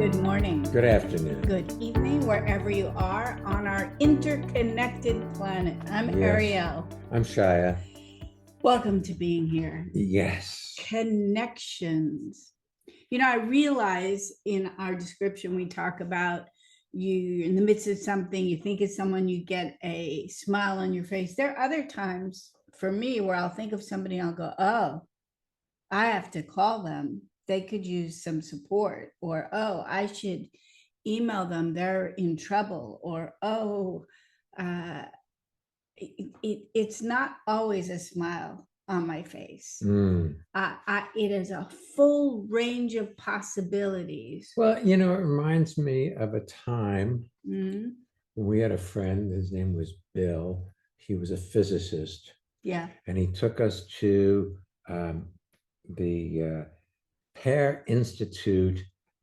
Good morning, Good afternoon. good evening, wherever you are on our interconnected planet. I'm Yes. Ariel. I'm Shya. Welcome to being here. Yes. Connections. I realize in our description, we talk about you in the midst of something, you think of someone, you get a smile on your face. There are other times for me where I'll think of somebody and I'll go, oh, I have to call them. They could use some support, or oh, I should email them. They're in trouble, or oh, it's not always a smile on my face. It is a full range of possibilities. Well, it reminds me of a time when we had a friend. His name was Bill. He was a physicist. Yeah. And he took us to the Pear Institute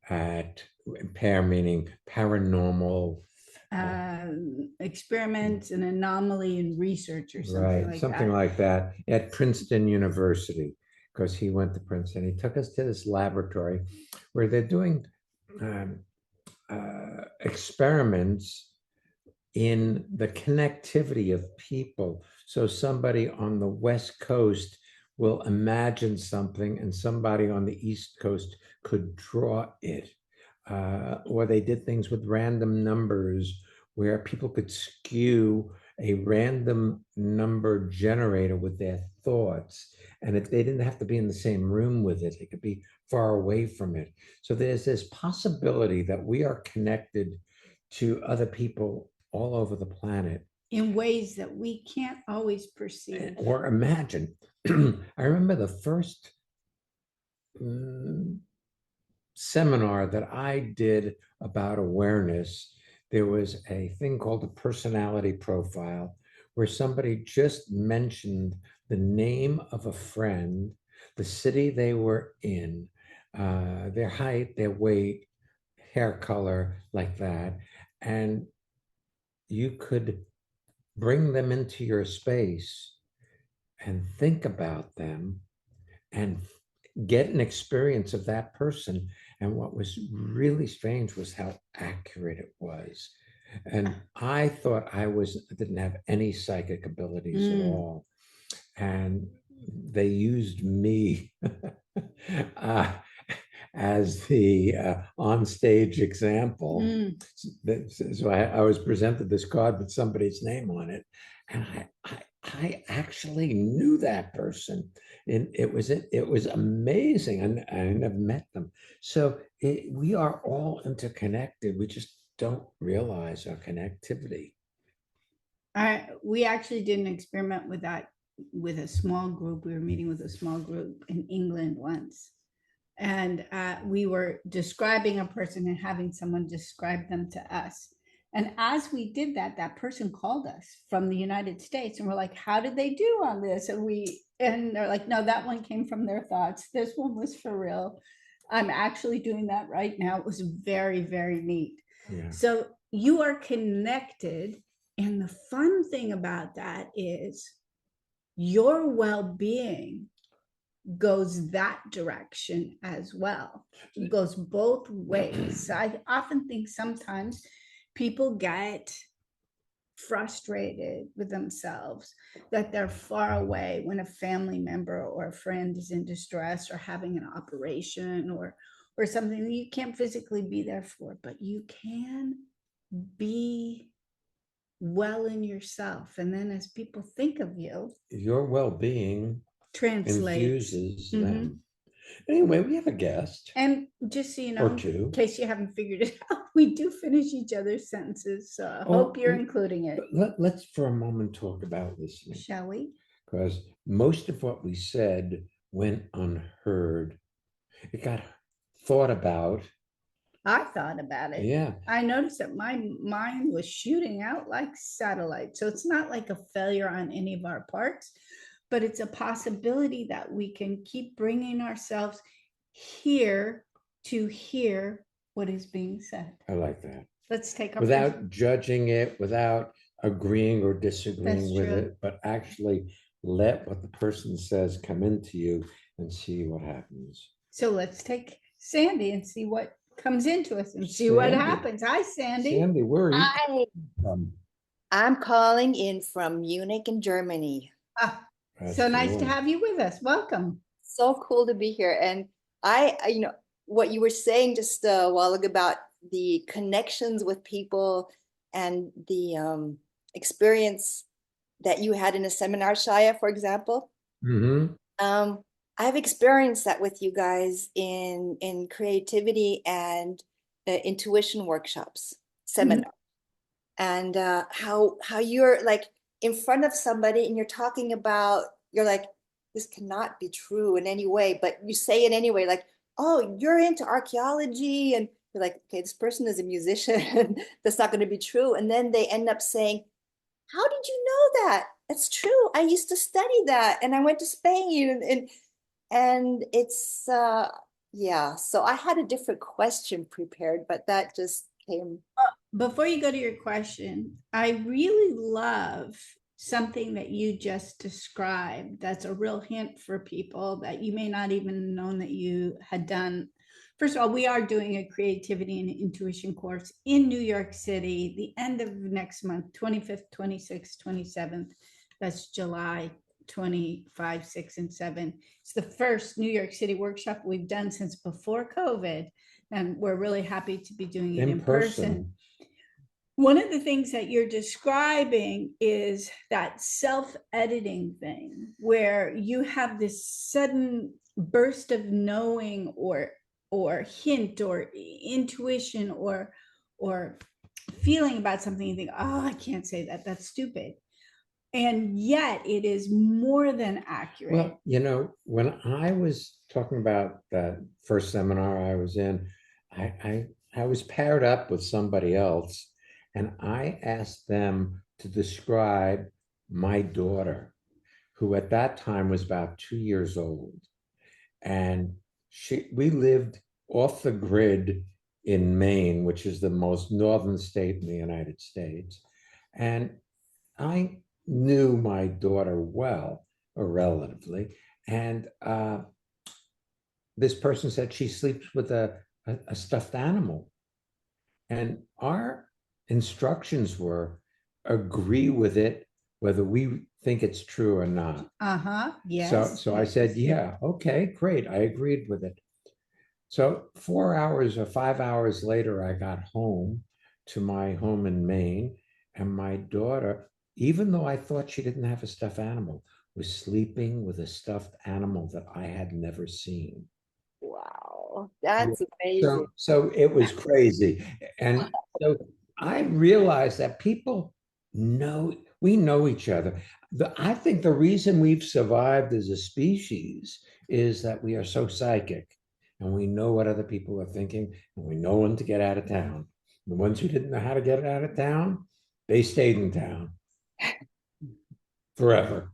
at Pear, meaning paranormal experiments and anomaly and research or something right, like something that. like that at Princeton University, because he went to Princeton. He took us to this laboratory where they're doing experiments in the connectivity of people. So somebody on the West Coast will imagine something and somebody on the East Coast could draw it. Or they did things with random numbers where people could skew a random number generator with their thoughts. And if they didn't have to be in the same room with it, it could be far away from it. So there's this possibility that we are connected to other people all over the planet in ways that we can't always perceive or imagine. I remember the first seminar that I did about awareness. There was a thing called a personality profile where somebody just mentioned the name of a friend, the city they were in, their height, their weight, hair color, like that. And you could bring them into your space and think about them and get an experience of that person. And what was really strange was how accurate it was. And I thought I didn't have any psychic abilities at all. And they used me as the on-stage example. So I was presented this card with somebody's name on it. And I actually knew that person. And it was amazing. And I never met them. So we are all interconnected. We just don't realize our connectivity. We actually did an experiment with that with a small group. We were meeting with a small group in England once. And we were describing a person and having someone describe them to us. And as we did that, that person called us from the United States and we're like, how did they do on this? And they're like, no, that one came from their thoughts. This one was for real. I'm actually doing that right now. It was very, very neat. Yeah. So you are connected. And the fun thing about that is your well-being goes that direction as well. It goes both ways. I often think sometimes people get frustrated with themselves that they're far away when a family member or a friend is in distress or having an operation or something that you can't physically be there for, but you can be well in yourself. And then as people think of you, your well-being translates. infuses them. Anyway, we have a guest. And just so you know, or two. in case you haven't figured it out, we do finish each other's sentences. So I hope you're including it. Let's for a moment talk about listening. Shall we? Because most of what we said went unheard. It got thought about. I thought about it. Yeah. I noticed that my mind was shooting out like satellites. So it's not like a failure on any of our parts, but it's a possibility that we can keep bringing ourselves here to hear what is being said. I like that. Let's take our without judging it, without agreeing or disagreeing That's with true. it, but actually let what the person says come into you and see what happens. So let's take Sandy and see what comes into us and see what Sandy. happens. Hi, Sandy. Sandy, where are you Hi, from? I'm calling in from Munich in Germany. Ah, That's so nice to cool. have you with us. Welcome. So cool to be here. And what you were saying just a while ago about the connections with people and the experience that you had in a seminar, Shia, for example. Mm-hmm. Um, I've experienced that with you guys in creativity and intuition workshops, seminars. And how you're like in front of somebody and you're talking about, you're like, this cannot be true in any way, but you say it anyway, like, oh, you're into archaeology, and you're like, okay, this person is a musician. That's not going to be true. And then they end up saying, how did you know that? That's true. I used to study that, and I went to Spain, and it's yeah. So I had a different question prepared, but that just came. Before you go to your question, I really love something that you just described. That's a real hint for people that you may not even known that you had done. First of all, we are doing a creativity and intuition course in New York City, the end of next month, 25th, 26th, 27th. That's July 25, 6, and 7. It's the first New York City workshop we've done since before COVID. And we're really happy to be doing it in person. One of the things that you're describing is that self-editing thing where you have this sudden burst of knowing or hint or intuition or feeling about something. You think, oh, I can't say that, that's stupid, and yet it is more than accurate. Well, you know, when I was talking about that first seminar I was in, I was paired up with somebody else, and I asked them to describe my daughter, who at that time was about 2 years old. And we lived off the grid in Maine, which is the most northern state in the United States. And I knew my daughter well, or relatively, and this person said she sleeps with a stuffed animal. And our instructions were agree with it, whether we think it's true or not. Yes. So I said, yeah, okay, great. I agreed with it. So 4 hours or 5 hours later, I got home to my home in Maine, and my daughter, even though I thought she didn't have a stuffed animal, was sleeping with a stuffed animal that I had never seen. Wow, that's amazing. So it was crazy. And so I realized that people we know each other. I think the reason we've survived as a species is that we are so psychic and we know what other people are thinking and we know when to get out of town. The ones who didn't know how to get out of town, they stayed in town forever.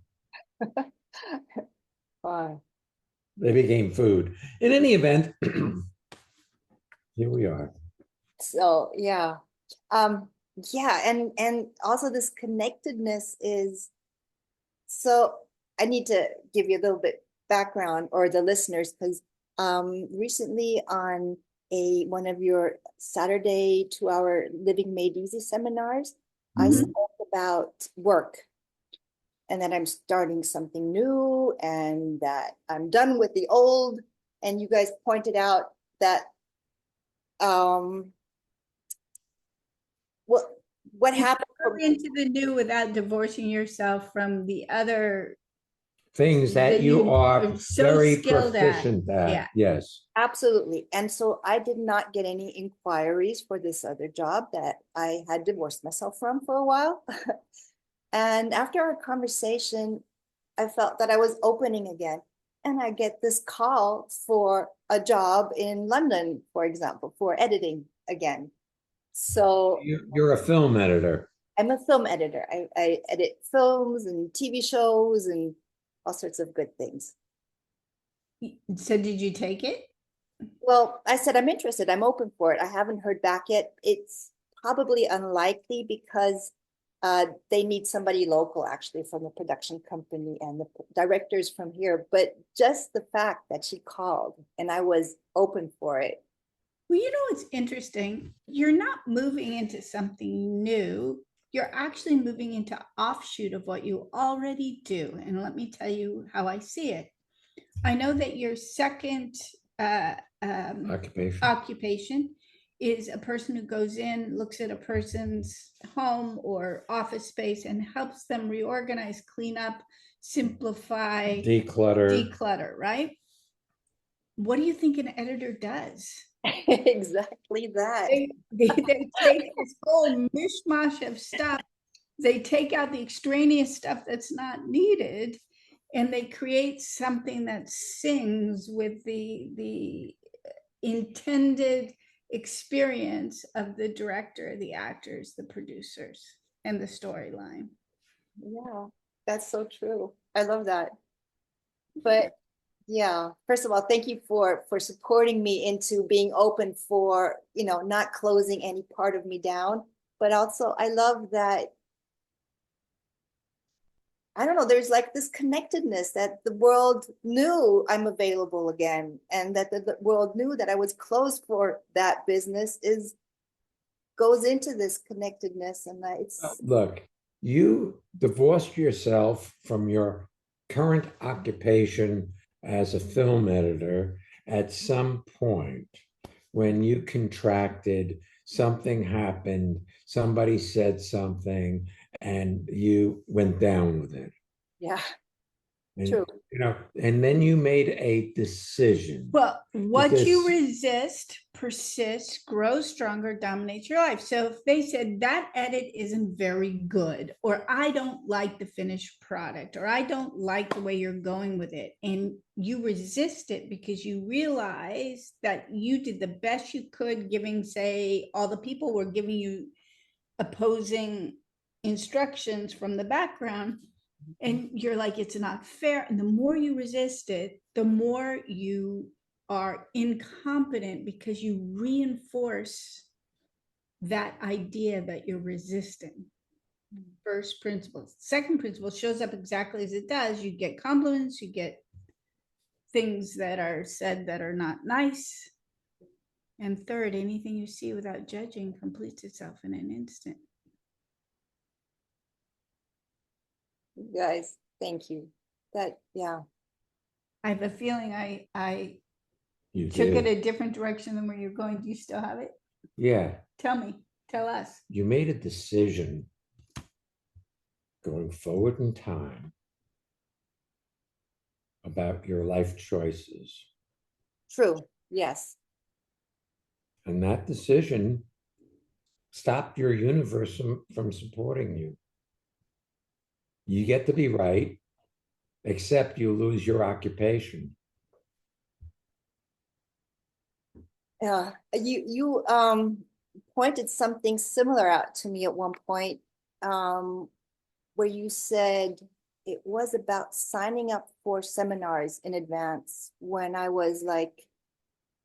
Wow. They became food. In any event, here we are. So yeah. Yeah, and also this connectedness is, so I need to give you a little bit background, or the listeners, because recently on a one of your Saturday 2-hour Living Made Easy seminars, I Mhm. spoke about work and that I'm starting something new and that I'm done with the old. And you guys pointed out that um what what You happened go into the new without divorcing yourself from the other Things that you are so very skilled at. proficient at. Yeah. Yes. Absolutely. And so I did not get any inquiries for this other job that I had divorced myself from for a while. And after our conversation, I felt that I was opening again. And I get this call for a job in London, for example, for editing again. So You're a film editor. I'm a film editor. I edit films and TV shows and all sorts of good things. So did you take it? Well, I said I'm interested. I'm open for it. I haven't heard back yet. It's probably unlikely because they need somebody local, actually, from the production company and the directors from here. But just the fact that she called and I was open for it. Well, you know what's interesting? You're not moving into something new. You're actually moving into offshoot of what you already do. And let me tell you how I see it. I know that your second Occupation. occupation is a person who goes in, looks at a person's home or office space and helps them reorganize, clean up, simplify, declutter, right? What do you think an editor does? Exactly that. They take this whole mishmash of stuff, they take out the extraneous stuff that's not needed, and they create something that sings with the intended experience of the director, the actors, the producers, and the storyline. Yeah, that's so true. I love that. But yeah, first of all, thank you for supporting me into being open for, not closing any part of me down. But also, I love that, I don't know, there's like this connectedness that the world knew I'm available again, and that the world knew that I was closed for that business goes into this connectedness, and that it's Look, you divorced yourself from your current occupation as a film editor at some point when you contracted, something happened, somebody said something, and you went down with it. yeah, And, true. and then you made a decision. Well, what Because- you resist persists, grows stronger, dominates your life. So if they said that edit isn't very good, or I don't like the finished product, or I don't like the way you're going with it, and you resist it because you realize that you did the best you could, giving, say, all the people were giving you opposing instructions from the background, and you're like, it's not fair. And the more you resist it, the more you are incompetent because you reinforce that idea that you're resisting. First principle. Second principle shows up exactly as it does. You get compliments, you get things that are said that are not nice. And third, anything you see without judging completes itself in an instant. You guys, thank you. That, yeah. I have a feeling I You took it did. a different direction than where you're going. Do you still have it? Yeah, Tell me, tell us. you made a decision going forward in time about your life choices. True. Yes. And that decision stopped your universe from supporting you. You get to be right, except you lose your occupation. Yeah. You pointed something similar out to me at one point, where you said it was about signing up for seminars in advance when I was like,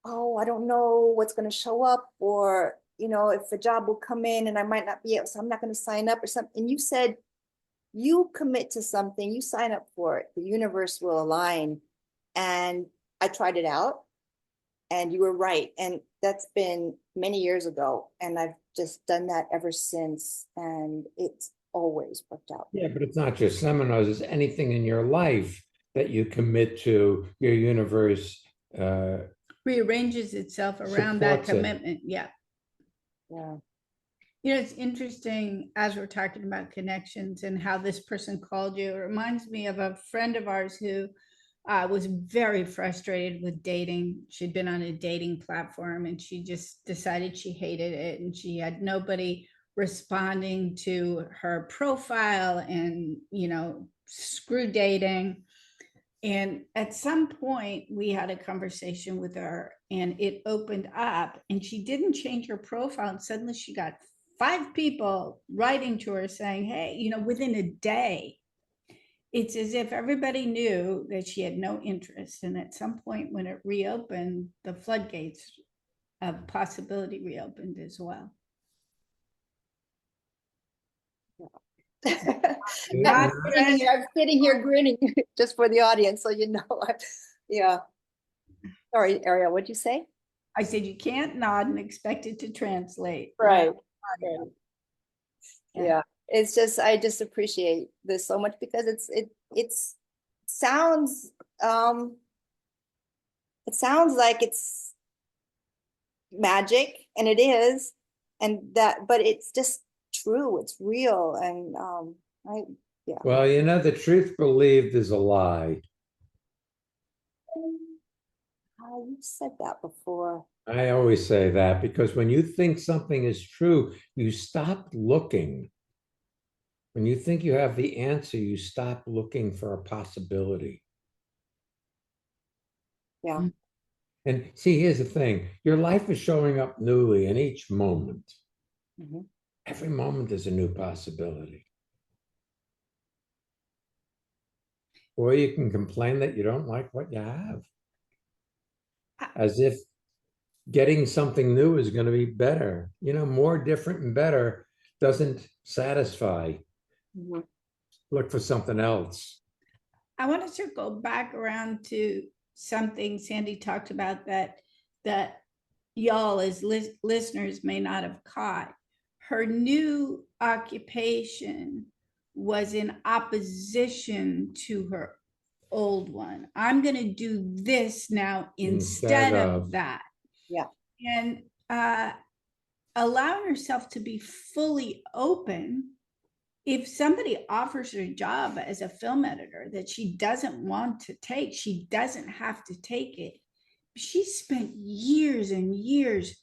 oh, I don't know what's going to show up, or, if a job will come in and I might not be able, so I'm not going to sign up or something. And you said, you commit to something, you sign up for it, the universe will align. And I tried it out, and you were right. And that's been many years ago. And I've just done that ever since. And it's always worked out. Yeah, but it's not just seminars, it's anything in your life that you commit to, your universe Rearranges itself around that supports it. commitment. Yeah. Yeah. It's interesting as we're talking about connections and how this person called you. It reminds me of a friend of ours who was very frustrated with dating. She'd been on a dating platform and she just decided she hated it, and she had nobody responding to her profile, and screw dating. And at some point we had a conversation with her and it opened up, and she didn't change her profile, and suddenly she got 5 people writing to her saying, hey, within a day. It's as if everybody knew that she had no interest. And at some point when it reopened, the floodgates of possibility reopened as well. I'm sitting here grinning just for the audience, so yeah. Sorry, Ariel, what'd you say? I said, you can't nod and expect it to translate. Right. Yeah. Yeah. It's just, I just appreciate this so much because it's sounds, it sounds like it's magic, and it is, and that, but it's just true, it's real. And yeah. Well, you know, the truth believed is a lie. Oh, you've said that before. I always say that because when you think something is true, you stop looking. When you think you have the answer, you stop looking for a possibility. Yeah. And see, here's the thing, your life is showing up newly in each moment. Mhm. Every moment is a new possibility. Or you can complain that you don't like what you have, as if getting something new is going to be better. You know, more, different, and better doesn't satisfy. Mhm. Look for something else. I want to circle back around to something Sandy talked about that y'all as listeners may not have caught. Her new occupation was in opposition to her old one. I'm going to do this now instead of that. Yeah. And allowing herself to be fully open. If somebody offers her a job as a film editor that she doesn't want to take, she doesn't have to take it. She spent years and years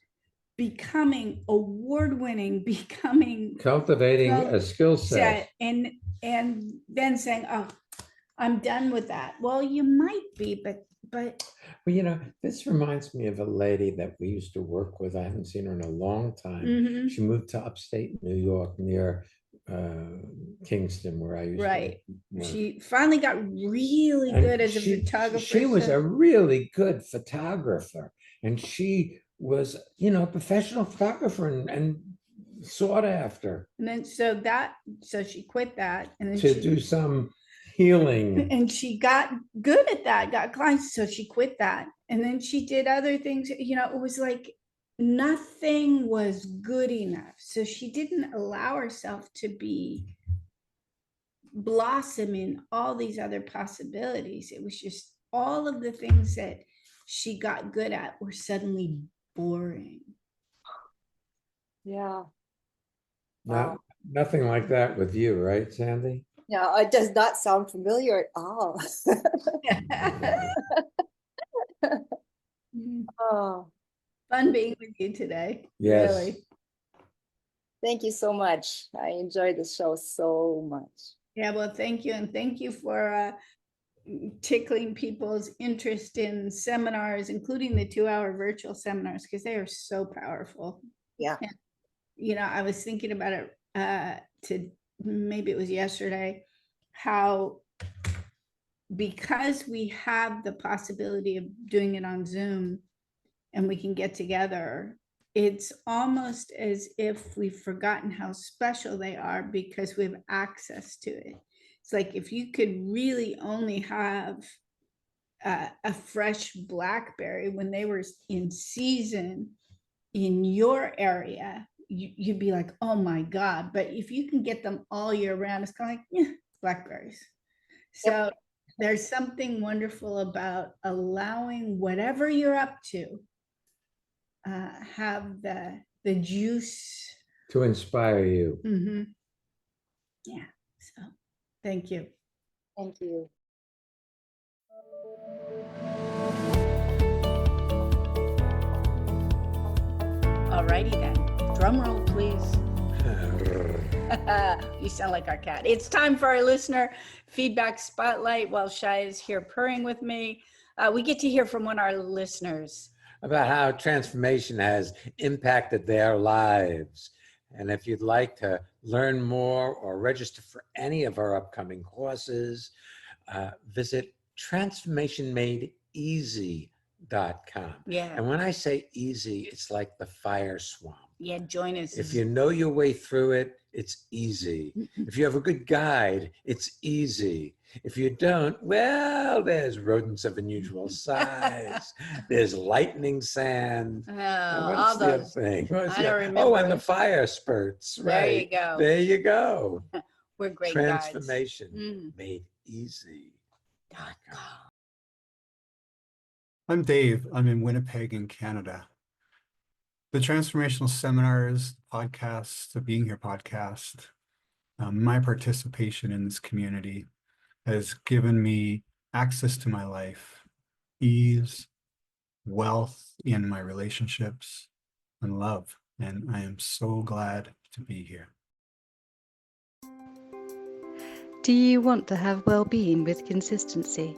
becoming award-winning, becoming Cultivating a skill set. and then saying, oh, I'm done with that. Well, you might be, but Well, you know, this reminds me of a lady that we used to work with. I haven't seen her in a long time. She moved to upstate New York near Kingston, where I used right. to work. She finally got really And good as a photographer. She was a really good photographer, and she was, you know, a professional photographer and sought after. And then so she quit that, and then to she do some healing. and she got good at that, got clients, so she quit that. And then she did other things, you know, it was like nothing was good enough. So she didn't allow herself to be blossom in all these other possibilities. It was just all of the things that she got good at were suddenly boring. Yeah. Wow. Nothing like that with you, right, Sandy? Yeah, it does not sound familiar at all. Oh, Fun being with you today. Yes. Really. thank you so much. I enjoyed the show so much. Yeah, well, thank you. And thank you for tickling people's interest in seminars, including the 2-hour virtual seminars, because they are so powerful. Yeah. And, you know, I was thinking about it maybe it was yesterday, how because we have the possibility of doing it on Zoom and we can get together, it's almost as if we've forgotten how special they are because we have access to it. It's like if you could really only have a fresh blackberry when they were in season in your area, you'd be like, oh my God. But if you can get them all year round, it's kind of like, yeah, blackberries. So Yep. there's something wonderful about allowing whatever you're up to have the juice To inspire you. Yeah. So thank you. Thank you. Alrighty then. Drum roll, please. You sound like our cat. It's time for our listener feedback spotlight while Shya is here purring with me. We get to hear from one of our listeners about how transformation has impacted their lives. And if you'd like to learn more or register for any of our upcoming courses, visit transformationmadeeasy.com. Yeah. And when I say easy, it's like the fire swamp. Yeah, join us. If you know your way through it, it's easy. If you have a good guide, it's easy. If you don't, well, there's rodents of unusual size. There's lightning sand. all What's the other those. thing? I don't Oh, and remember. the fire spurts. There you Right. go. There you go. We're great guides. Transformation made easy. .com. I'm Dave. I'm in Winnipeg in Canada. The Transformational Seminars podcast, the Being Here podcast, my participation in this community has given me access to my life, ease, wealth in my relationships, and love. And I am so glad to be here. Do you want to have well-being with consistency?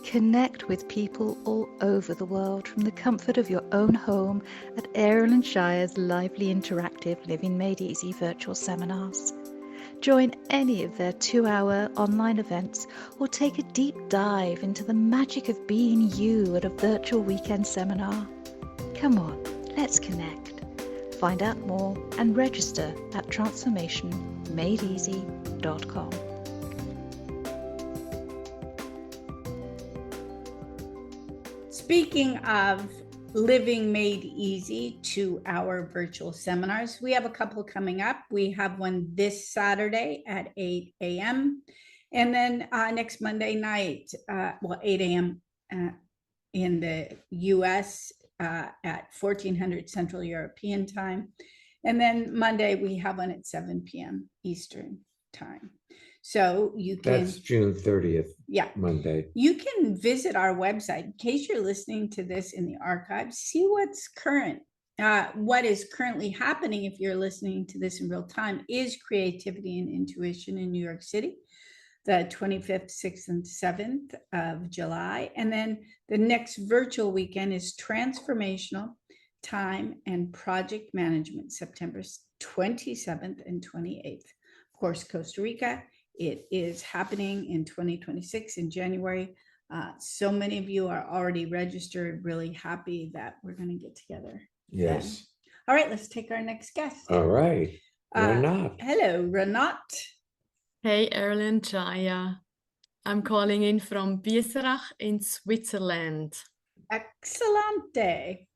Connect with people all over the world from the comfort of your own home at Ariel and Shya's lively interactive Living Made Easy virtual seminars. Join any of their 2-hour online events or take a deep dive into the magic of being you at a virtual weekend seminar. Come on, let's connect. Find out more and register at transformationmadeeasy.com. Speaking of Living Made Easy 2-hour virtual seminars, we have a couple coming up. We have one this Saturday at 8 a.m. And then next Monday night, 8 a.m. In the US at 1400 Central European time. And then Monday, we have one at 7 p.m. Eastern time. So you can— That's June 30th, yeah, Monday. you can visit our website in case you're listening to this in the archives, see what's current. What is currently happening, if you're listening to this in real time, is Creativity and Intuition in New York City, the 25th, 6th, and 7th of July. And then the next virtual weekend is Transformational Time and Project Management, September 27th and 28th. Of course, Costa Rica. It is happening in 2026 in January. So many of you are already registered. Really happy that we're going to get together. Yes. Then. All right, let's take our next guest. All right. Renat. Hello, Renat. Hey, Ariel and Shya. I'm calling in from Biesrach in Switzerland. Excellente.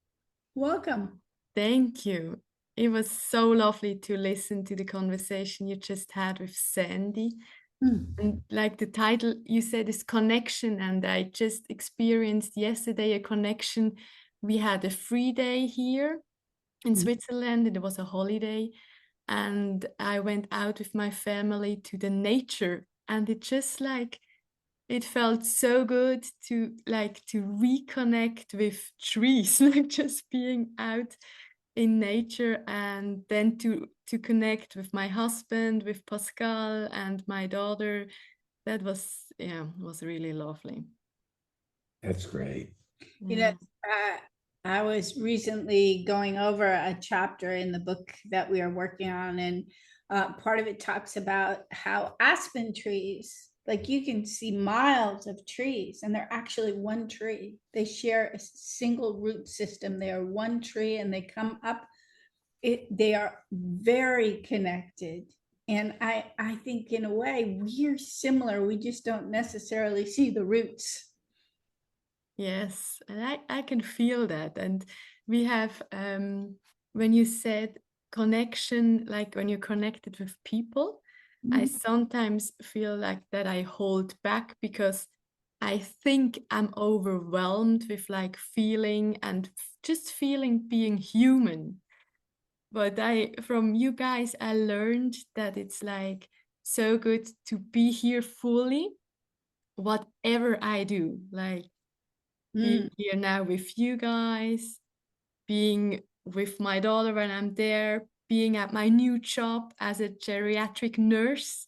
Welcome. Thank you. It was so lovely to listen to the conversation you just had with Sandy. And like the title you said is connection, and I just experienced yesterday a connection. We had a free day here in Switzerland, and it was a holiday. And I went out with my family to the nature, and it just it felt so good to reconnect with trees, like just being out in nature, and then to connect with my husband, with Pascal and my daughter. That was really lovely. That's great. You know, I was recently going over a chapter in the book that we are working on, and part of it talks about how aspen trees, like you can see miles of trees, and they're actually one tree. They share a single root system. They are one tree, and they come up. They are very connected. And I think in a way we're similar. We just don't necessarily see the roots. Yes, and I can feel that. And we have, when you said connection, like when you're connected with people, I sometimes feel like that I hold back because I think I'm overwhelmed with like feeling and just feeling being human. But from you guys, I learned that it's like so good to be here fully, whatever I do, like being here now with you guys, being with my daughter when I'm there, being at my new job as a geriatric nurse,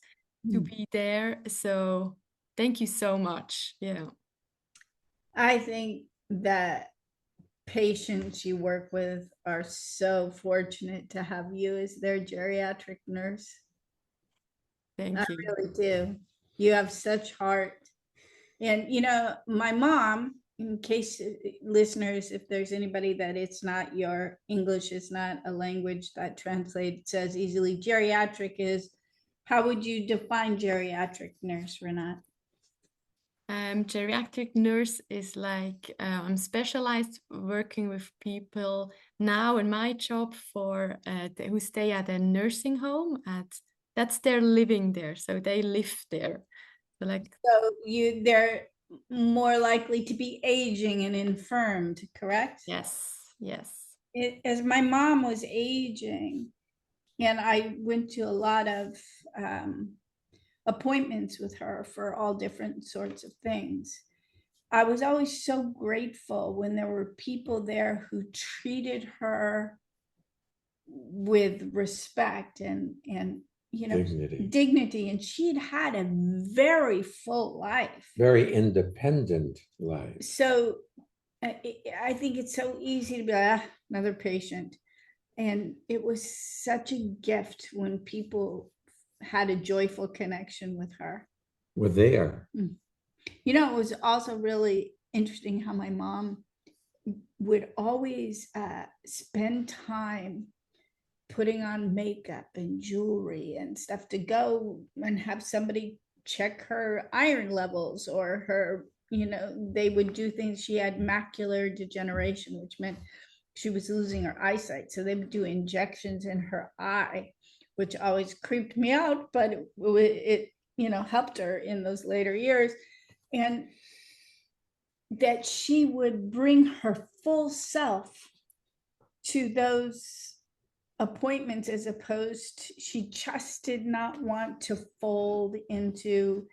to be there. So thank you so much. Yeah. I think that patients you work with are so fortunate to have you as their geriatric nurse. Thank you. I really do. You have such heart. And, you know, my mom, in case listeners, if there's anybody that it's not your English is not a language that translates as easily, geriatric is, how would you define geriatric nurse, Renat? Geriatric nurse is like I'm specialized working with people now in my job for who stay at a nursing home. That's their living there, so they live there. So like So they're more likely to be aging and infirmed, correct? yes, yes. As my mom was aging, and I went to a lot of appointments with her for all different sorts of things. I was always so grateful when there were people there who treated her with respect and dignity, and she'd had a very full life, very independent life. so I think it's so easy to be like, another patient, and it was such a gift when people had a joyful connection with her. Were there. It was also really interesting how my mom would always spend time putting on makeup and jewelry and stuff to go and have somebody check her iron levels, or her, they would do things. She had macular degeneration, which meant she was losing her eyesight. So they would do injections in her eye, which always creeped me out, but it helped her in those later years. And that she would bring her full self to those appointments, as opposed to, she just did not want to fold into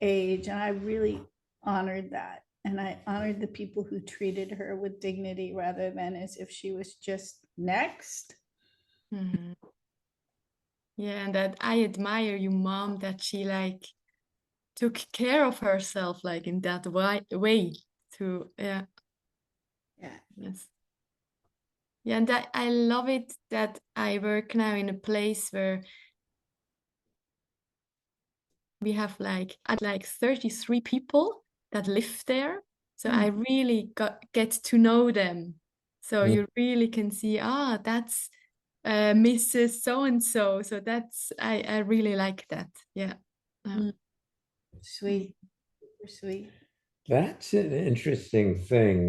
age. And I really honored that. And I honored the people who treated her with dignity rather than as if she was just next. Mhm. Yeah, and that I admire your mom, that she like took care of herself like in that way to Yeah. yes. Yeah, and I love it that I work now in a place where we have like 33 people that live there. So I really get to know them. So you really can see, that's Mrs. So and so. So that's I really like that. Yeah. Sweet. Sweet. That's an interesting thing,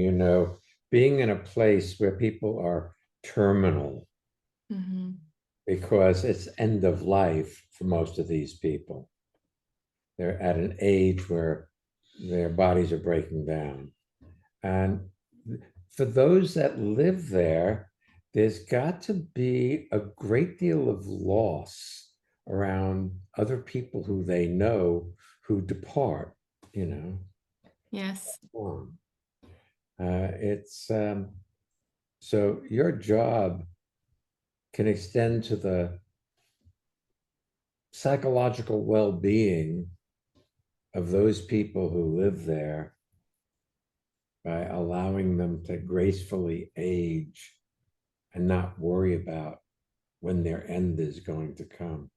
being in a place where people are terminal, because it's end of life for most of these people. They're at an age where their bodies are breaking down. And for those that live there, there's got to be a great deal of loss around other people who they know who depart, Yes. It's so your job can extend to the psychological well-being of those people who live there by allowing them to gracefully age and not worry about when their end is going to come.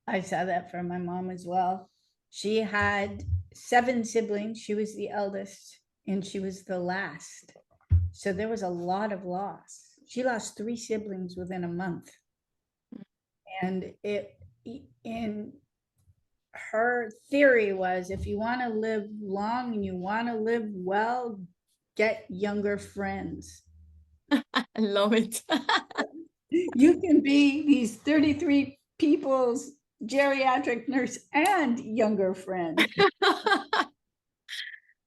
I saw that from my mom as well. She had 7 siblings. She was the eldest, and she was the last. So there was a lot of loss. She lost 3 siblings within a month. And her theory was, if you want to live long and you want to live well, get younger friends. I love it. You can be these 33 people's geriatric nurse and younger friend.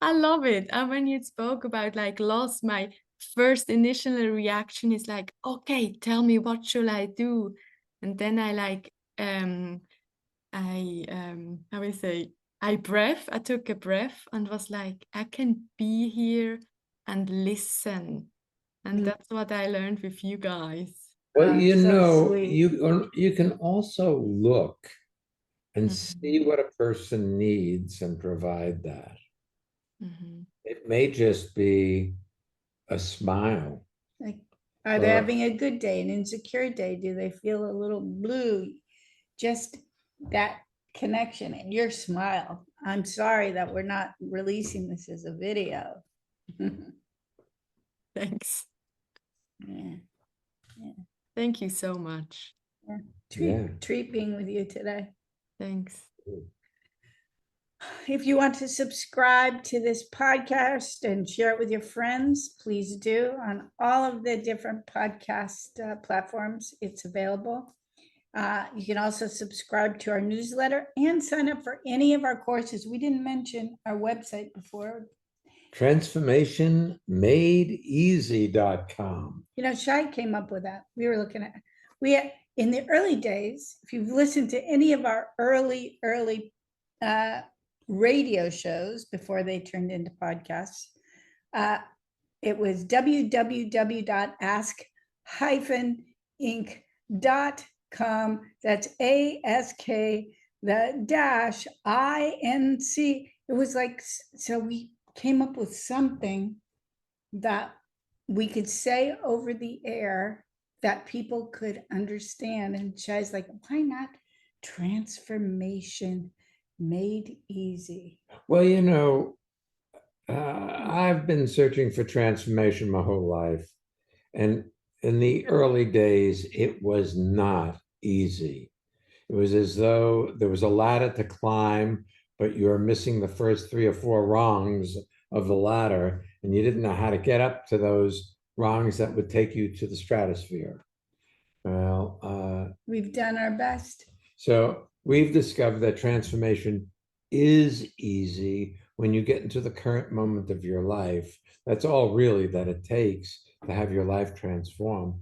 I love it. And when you spoke about like loss, my first initial reaction is like, okay, tell me, what should I do? And then I like how we say, I took a breath and was like, I can be here and listen. And that's what I learned with you guys. Well, Sweet. you can also look and see Mhm. what a person needs and provide that. Mhm. It may just be a smile. Like, are they having a good day, an insecure day? Do they feel a little blue? Just that connection and your smile. I'm sorry that we're not releasing this as a video. Thanks. Yeah. Thank you so much. Treat being with you today. Thanks. If you want to subscribe to this podcast and share it with your friends, please do on all of the different podcast platforms. It's available. You can also subscribe to our newsletter and sign up for any of our courses. We didn't mention our website before. TransformationMadeEasy.com. Shai came up with that. We were looking at, in the early days, if you've listened to any of our early radio shows before they turned into podcasts, it was www.ask-inc.com. That's ASK, the dash INC. It was like, so we came up with something that we could say over the air that people could understand. And Shai's like, why not transformation made easy? Well, I've been searching for transformation my whole life. And in the early days, it was not easy. It was as though there was a ladder to climb, but you were missing the first 3 or 4 rungs of the ladder, and you didn't know how to get up to those rungs that would take you to the stratosphere. Well, We've done our best. so we've discovered that transformation is easy when you get into the current moment of your life. That's all really that it takes to have your life transformed,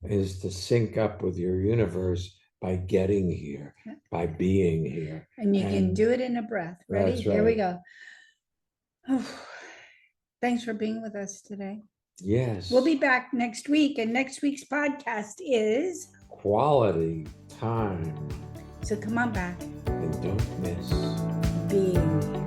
is to sync up with your universe by getting here, by being here. And you can do it in a breath. Ready? That's Here we right. go. Oh, thanks for being with us today. Yes. We'll be back next week, and next week's podcast is Quality time. so come on back. And don't miss. Being